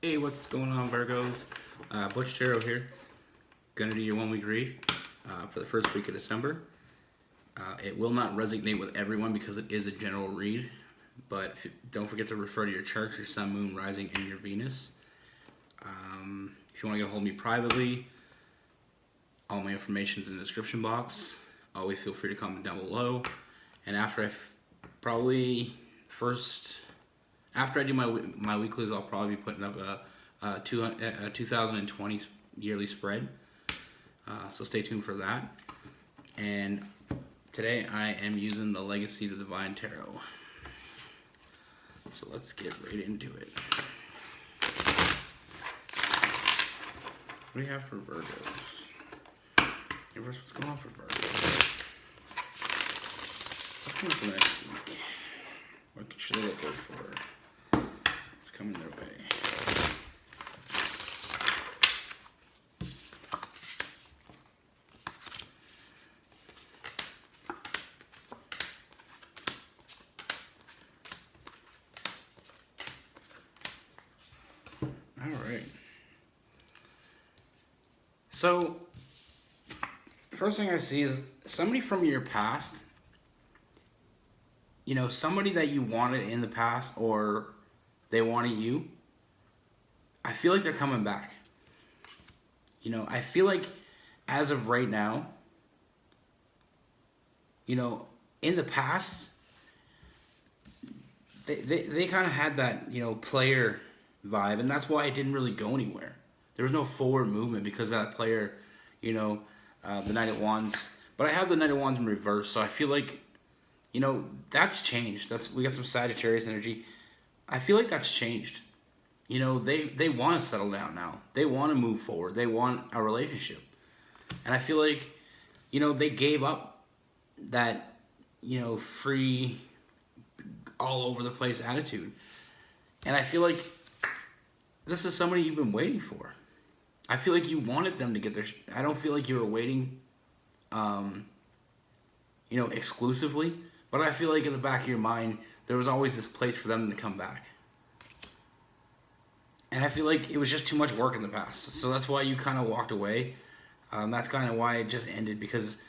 Hey, what's going on, Virgos? Butchtarot here. Gonna do your 1 week read for the first week of December. It will not resonate with everyone because it is a general read, but don't forget to refer to your charts, your sun, moon, rising, and your Venus. If you want to get a hold of me privately, all my information is in the description box. Always feel free to comment down below. And after after I do my weeklies, I'll probably be putting up a 2020 yearly spread. So stay tuned for that. And today I am using the Legacy to Divine Tarot. So let's get right into it. What do you have for Virgos? Universe, what's going on for Virgos? What's going on for next week? What should they look out for? It's coming their way. All right. So, first thing I see is somebody from your past. You know, somebody that you wanted in the past or they wanted you. I feel like they're coming back. You know, I feel like as of right now, you know, in the past, they kind of had that, you know, player vibe, and that's why it didn't really go anywhere. There was no forward movement because of that player, you know, the Knight of Wands. But I have the Knight of Wands in reverse, so I feel like, you know, that's changed. We got some Sagittarius energy. I feel like that's changed. You know, they want to settle down now. They want to move forward. They want a relationship. And I feel like, you know, they gave up that, you know, free, all over the place attitude. And I feel like this is somebody you've been waiting for. I feel like you wanted them to get their... I don't feel like you were waiting, you know, exclusively. But I feel like in the back of your mind, there was always this place for them to come back. And I feel like it was just too much work in the past. So that's why you kind of walked away. That's kind of why it just ended. Because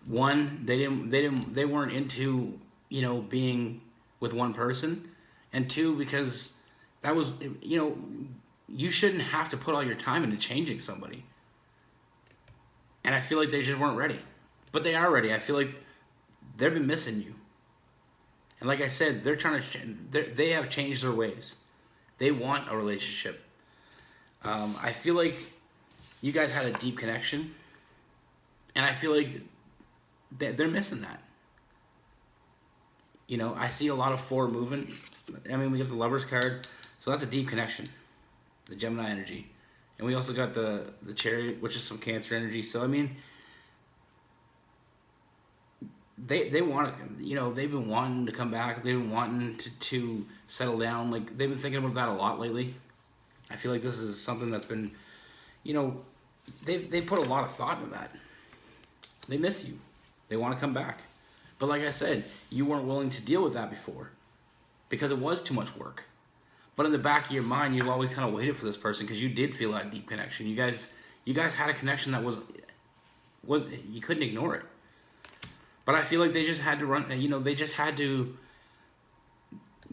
one, they weren't into, you know, being with one person. And two, because that was, you know, you shouldn't have to put all your time into changing somebody. And I feel like they just weren't ready. But they are ready. I feel like they've been missing you. And like I said, they're trying to. They have changed their ways. They want a relationship. I feel like you guys had a deep connection, and I feel like they're missing that. You know, I see a lot of forward movement. I mean, we get the Lovers card, so that's a deep connection, the Gemini energy, and we also got the Chariot, which is some Cancer energy. So I mean, They want to, you know, they've been wanting to come back. They've been wanting to settle down. Like, they've been thinking about that a lot lately. I feel like this is something that's been, you know, they put a lot of thought into that. They miss you. They want to come back. But like I said, you weren't willing to deal with that before because it was too much work. But in the back of your mind, you've always kind of waited for this person because you did feel that deep connection. You guys had a connection that was you couldn't ignore it. But I feel like they just had to run, you know, they just had to,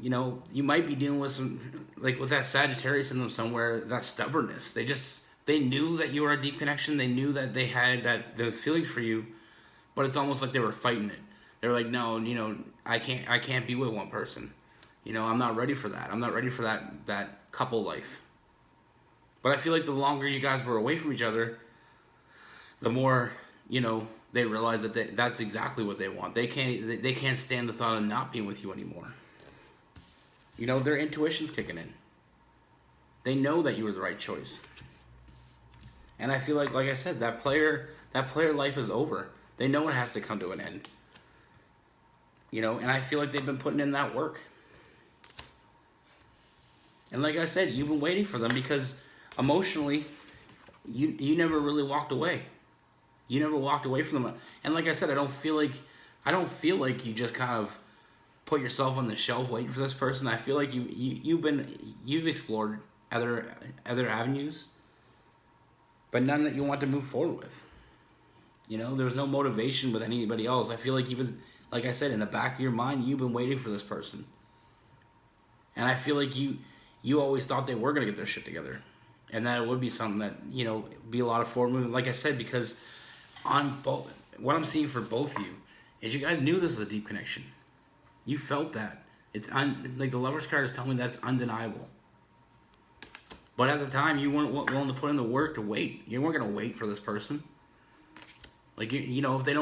you know, you might be dealing with some, like with that Sagittarius in them somewhere, that stubbornness. They knew that you were a deep connection. They knew that they had those feelings for you, but it's almost like they were fighting it. They were like, no, you know, I can't be with one person. You know, I'm not ready for that. I'm not ready for that couple life. But I feel like the longer you guys were away from each other, the more, you know, they realize that that's exactly what they want. They can't stand the thought of not being with you anymore. You know, their intuition's kicking in. They know that you were the right choice. And I feel like I said, that player life is over. They know it has to come to an end. You know, and I feel like they've been putting in that work. And like I said, you've been waiting for them because emotionally, you never really walked away. You never walked away from them. And like I said, I don't feel like you just kind of put yourself on the shelf waiting for this person. I feel like you've explored other avenues, but none that you want to move forward with. You know, there was no motivation with anybody else. I feel like you've been, like I said, in the back of your mind, you've been waiting for this person. And I feel like you always thought they were going to get their shit together. And that it would be something that, you know, be a lot of forward movement. Like I said, because on both, what I'm seeing for both of you is you guys knew this was a deep connection. You felt that. Like the Lover's card is telling me that's undeniable. But at the time, you weren't willing to put in the work to wait. You weren't going to wait for this person. Like, you know, if they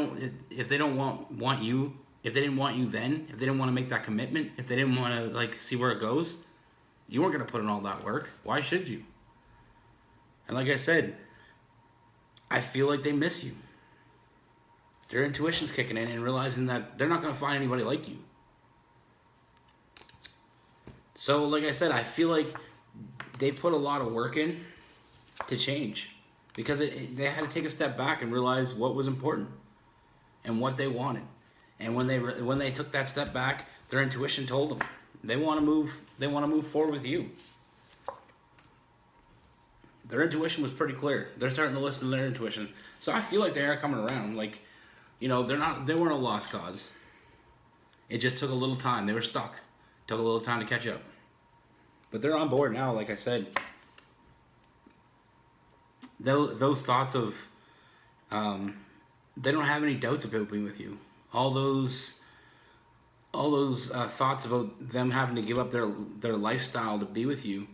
don't want you, if they didn't want you then, if they didn't want to make that commitment, if they didn't want to, like, see where it goes, you weren't going to put in all that work. Why should you? And like I said, I feel like they miss you. Their intuition's kicking in and realizing that they're not going to find anybody like you. So, like I said, I feel like they put a lot of work in to change. Because they had to take a step back and realize what was important and what they wanted. And when they took that step back, their intuition told them they want to move. They want to move forward with you. Their intuition was pretty clear. They're starting to listen to their intuition. So I feel like they are coming around. Like, you know, they weren't a lost cause. It just took a little time. They were stuck. Took a little time to catch up. But they're on board now. Like I said. Those thoughts of, they don't have any doubts about being with you. All those thoughts about them having to give up their lifestyle to be with you.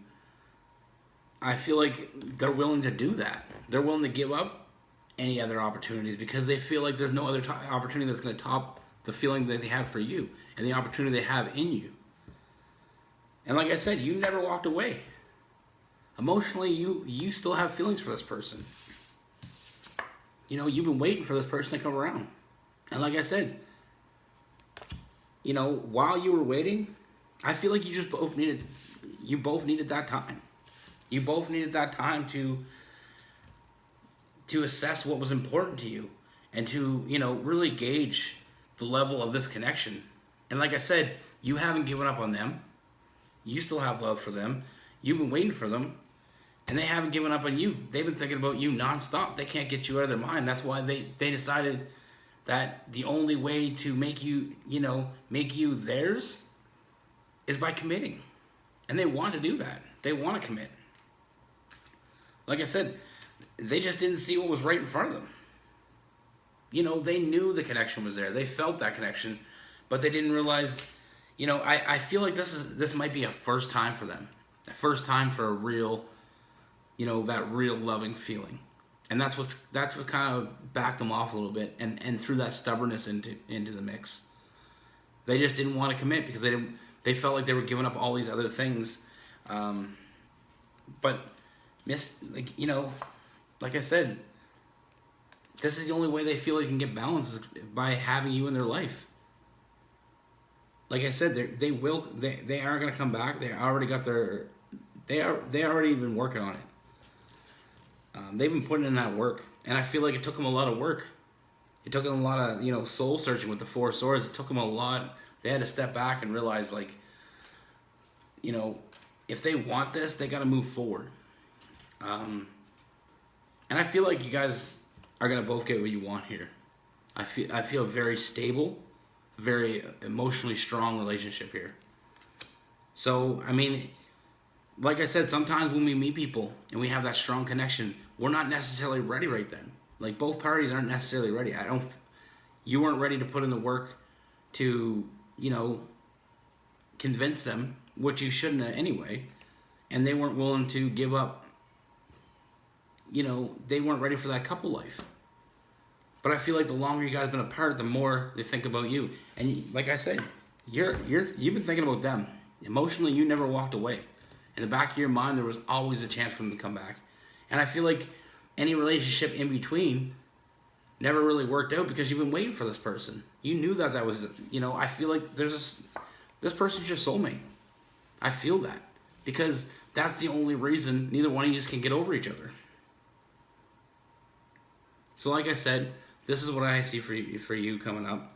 I feel like they're willing to do that. They're willing to give up any other opportunities because they feel like there's no other opportunity that's going to top the feeling that they have for you and the opportunity they have in you. And like I said, you never walked away. Emotionally, you still have feelings for this person. You know, you've been waiting for this person to come around. And like I said, you know, while you were waiting, I feel like you both needed that time. You both needed that time to assess what was important to you and to, you know, really gauge the level of this connection. And like I said, you haven't given up on them. You still have love for them. You've been waiting for them. And they haven't given up on you. They've been thinking about you nonstop. They can't get you out of their mind. That's why they decided that the only way to make you theirs is by committing. And they want to do that. They want to commit. Like I said, they just didn't see what was right in front of them. You know, they knew the connection was there. They felt that connection, but they didn't realize, you know, I feel like this might be a first time for them. A first time for a real, you know, that real loving feeling. And that's what kind of backed them off a little bit and threw that stubbornness into the mix. They just didn't want to commit because they felt like they were giving up all these other things. But like, you know, like I said, this is the only way they feel they can get balance is by having you in their life. Like I said, they are going to come back. They already been working on it. They've been putting in that work, and I feel like it took them a lot of work. It took them a lot of, you know, soul searching with the Four Swords. It took them a lot. They had to step back and realize, like, you know, if they want this, they got to move forward. And I feel like you guys are gonna both get what you want here. I feel very stable, very emotionally strong relationship here. So I mean, like I said, sometimes when we meet people and we have that strong connection, we're not necessarily ready right then. Like, both parties aren't necessarily ready. You weren't ready to put in the work to, you know, convince them, which you shouldn't have anyway. And they weren't willing to give up, you know, they weren't ready for that couple life. But I feel like the longer you guys have been apart, the more they think about you. And like I said, you've been thinking about them. Emotionally, you never walked away. In the back of your mind, there was always a chance for them to come back. And I feel like any relationship in between never really worked out because you've been waiting for this person. You knew that was, you know, I feel like this person's your soulmate. I feel that. Because that's the only reason neither one of you can get over each other. So like I said, this is what I see for you coming up.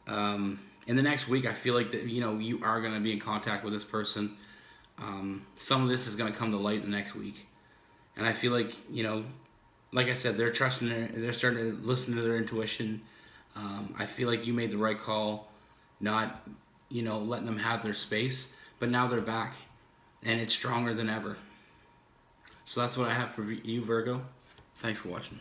In the next week, I feel like that, you know, you are going to be in contact with this person. Some of this is going to come to light in the next week. And I feel like, like I said, they're trusting they're starting to listen to their intuition. I feel like you made the right call, not, letting them have their space. But now they're back, and it's stronger than ever. So that's what I have for you, Virgo. Thanks for watching.